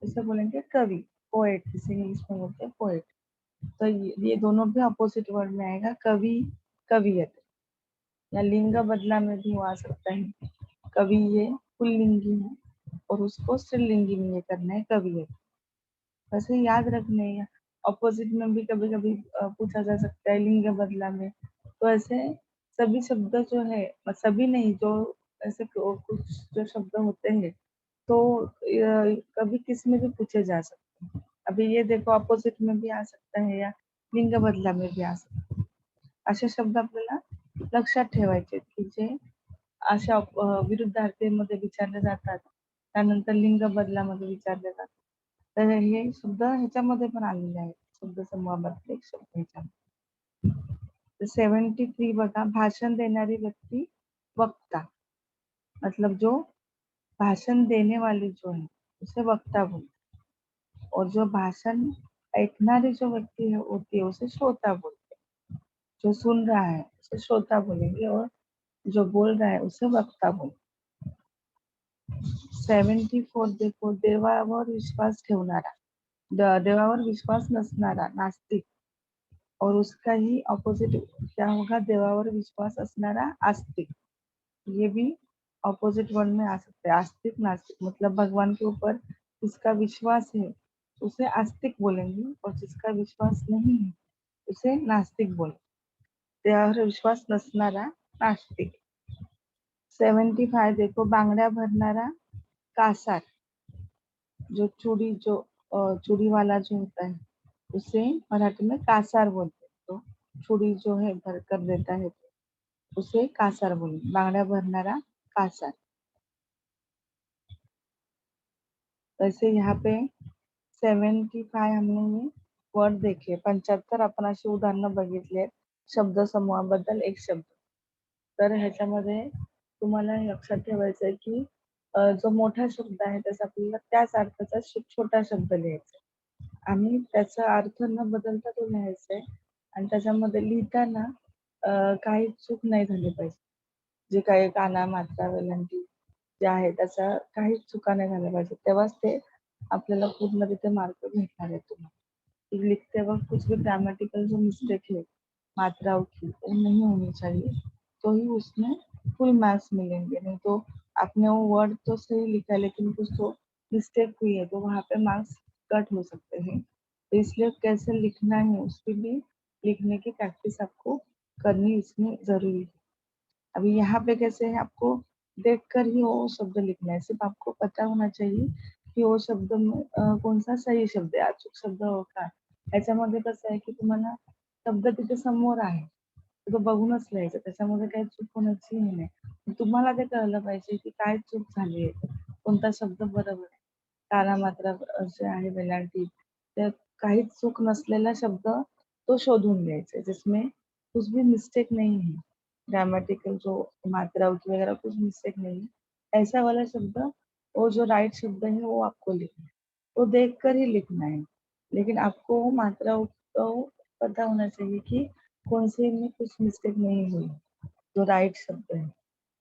इसे बोलेंगे कवि, पोएट, इसे इंग्लिश में बोलते हैं पोएट. तो ये दोनों भी अपोजिट वर्ड में आएगा, कवि कवियत्री. या लिंग बदला में भी वो आ सकता है. कवि ये पुल्लिंगी है और उसको स्त्रीलिंगी में ये करना है, कवियत्री. वैसे याद रखने या अपोजिट में भी कभी कभी पूछा जा सकता है लिंग बदला में. तो ऐसे सभी शब्द जो है, सभी नहीं, जो ऐसे कुछ जो शब्द होते हैं तो कभी किस में भी पूछे जा सकते हैं. अभी ये देखो अपोजिट में भी आ सकता है या लिंग बदला में भी आ सकता है. असे शब्द आपल्याला लक्षात ठेवायचे की जे अशा विरुद्धार्थीमध्ये विचारले जातात, त्यानंतर लिंग बदलामध्ये विचारले जातात. तर हे शब्द ह्याच्यामध्ये पण आलेले आहेत, शब्द समूहामधले एक शब्द ह्याच्यामध्ये. 73 बघा, भाषण देणारी व्यक्ती वक्ता. मतलब जो भाषण देने वाली जो है उसे वक्ता बोलते हैं. और जो भाषण ऐकणारी जो व्यक्ति है होती है उसे श्रोता बोलते हैं। जो सुन रहा है उसे श्रोता बोलेंगे और जो बोल रहा है उसे वक्ता बोलेंगे। 74 देखो, देवावर विश्वास ठेवणारा, देवावर विश्वास नसणारा नास्तिक, और उसका ही ऑपोजिट क्या होगा, देवावर विश्वास असणारा आस्तिक। ये भी ऑपोजिट वर्ड में आ सकते हैं, आस्तिक नास्तिक। मतलब भगवान के ऊपर जिसका विश्वास है उसे आस्तिक बोलेंगे, और जिसका विश्वास नहीं है उसे नास्तिक बोलेंगे। देवावर विश्वास नसणारा नास्तिक। 75 देखो, बांगड्या भरणारा कासार, जो चूड़ी वाला जो होता है उसे मराठी में कासार बोलते हैं। तो चूड़ी जो है भर कर देता है उसे कासार बोलेंगे, बांगड्या भरणारा कासार। वैसे यहाँ पे 75 हमने ये वर्ड देखे, 75 आपण अशी उदाहरणं बघितली आहेत शब्दसमूहाबद्दल एक शब्द. तर ह्याच्यामध्ये तुम्हाला हे लक्षात ठेवायचं आहे की जो मोठा शब्द आहे त्याचा आपल्याला त्याच अर्थाचा छोटा शब्द लिहायचा आहे आणि त्याचा अर्थ न बदलता तो लिहायचा आहे आणि त्याच्यामध्ये लिहिताना काही चूक नाही झाली पाहिजे. जे काही काना, मात्रा, वेलांटी जे आहे त्याचा काहीच चुका नाही झाल्या पाहिजे. तेव्हाच ते आपल्याला पूर्ण तिथे मार्क भेटणार आहेत तुम्हाला. लिखते वक्त कुछ भी ग्रामेटिकल जो मिस्टेक है मात्राओं की वो नहीं होनी चाहिए, तो ही उसमें फुल मार्क्स मिलेंगे। नहीं तो आपने वो वर्ड तो सही लिखा है लेकिन कुछ तो मिस्टेक हुई है तो वहाँ पे मार्क्स कट हो सकते हैं। तो इसलिए कैसे लिखना है उसकी भी लिखने की प्रैक्टिस आपको करनी इसमें जरूरी है। अभी यहाँ पे कैसे है, आपको देखकर ही वो शब्द लिखना है, सिर्फ आपको पता होना चाहिए की वो शब्द में कोणता सही शब्द आहे, अचूक शब्द काय. ह्याच्यामध्ये कसं आहे की तुम्हाला शब्द तिथे समोर आहे, तो बघूनच लिहायचा, त्याच्यामध्ये काही चूक होण्याची हे नाही. तुम्हाला ते कळलं पाहिजे की काय चूक झाली आहे, कोणता शब्द बरोबर आहे. काना मात्रा जे आहे वेलांटी त्यात काहीच चूक नसलेला शब्द तो शोधून लिहायचा, जिसमें कुछ भी मिस्टेक नहीं है, ग्रामेटिकल जो मात्रा वगैरह कुछ मिस्टेक नहीं है, ऐसा वाला शब्द, वो जो राइट शब्द है वो आपको लिखना है, वो देख कर ही लिखना है। लेकिन आपको वो मात्रा तो पता होना चाहिए कि कौन से में कुछ मिस्टेक नहीं हुई, जो राइट शब्द है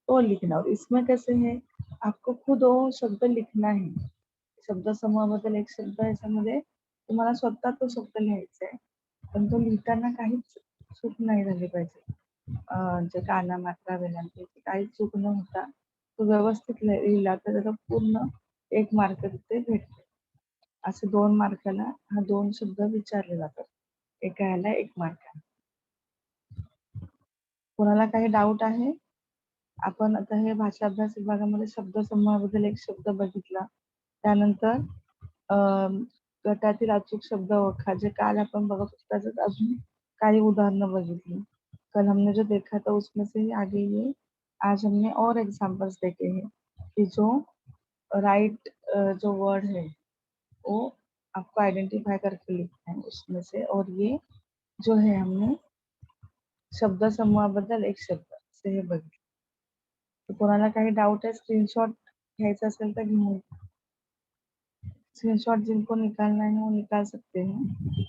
तो लिखना। और इसमें कैसे है, आपको खुद वो शब्द लिखना है, शब्दसमूहाबद्दल एक शब्द याच्यामध्ये तुम्हाला स्वतः तो शब्द लिहायचा आहे, पण तो लिहिताना काहीच चूक नाही झाली पाहिजे. जे काना, मात्रा, वेलांटीची काही चूक न होता तो व्यवस्थित लिहिला तर त्याचा पूर्ण 1 मार्क तिथे भेटतो. असे 2 मार्काला हा 2 शब्द विचारले जातात. एका ह्याला 1 मार्काने. कोणाला काही डाऊट आहे? आपण आता हे भाषा अभ्यास विभागामध्ये शब्दसमूहाबद्दल एक शब्द बघितला. त्यानंतर अ, गटातील अचूक शब्द ओळखा, जे काल आपण बघत होतो त्याच्यात अजून काही उदाहरणं बघितली. कल हमने जो देखा था उसमें से ही आगे ये आज हमने और एग्जांपल्स देखे हैं कि जो राइट जो वर्ड है वो आपको आइडेंटिफाई करके लिखना है उसमें से, और ये जो है हमने शब्दसमूहाबद्दल एक शब्द से हे बघितलं. तर कोणाला काही डाउट आहे, स्क्रीनशॉट घ्यायचा असेल तर घेऊन स्क्रीनशॉट जिनको निकालना है वो निकाल सकते हैं.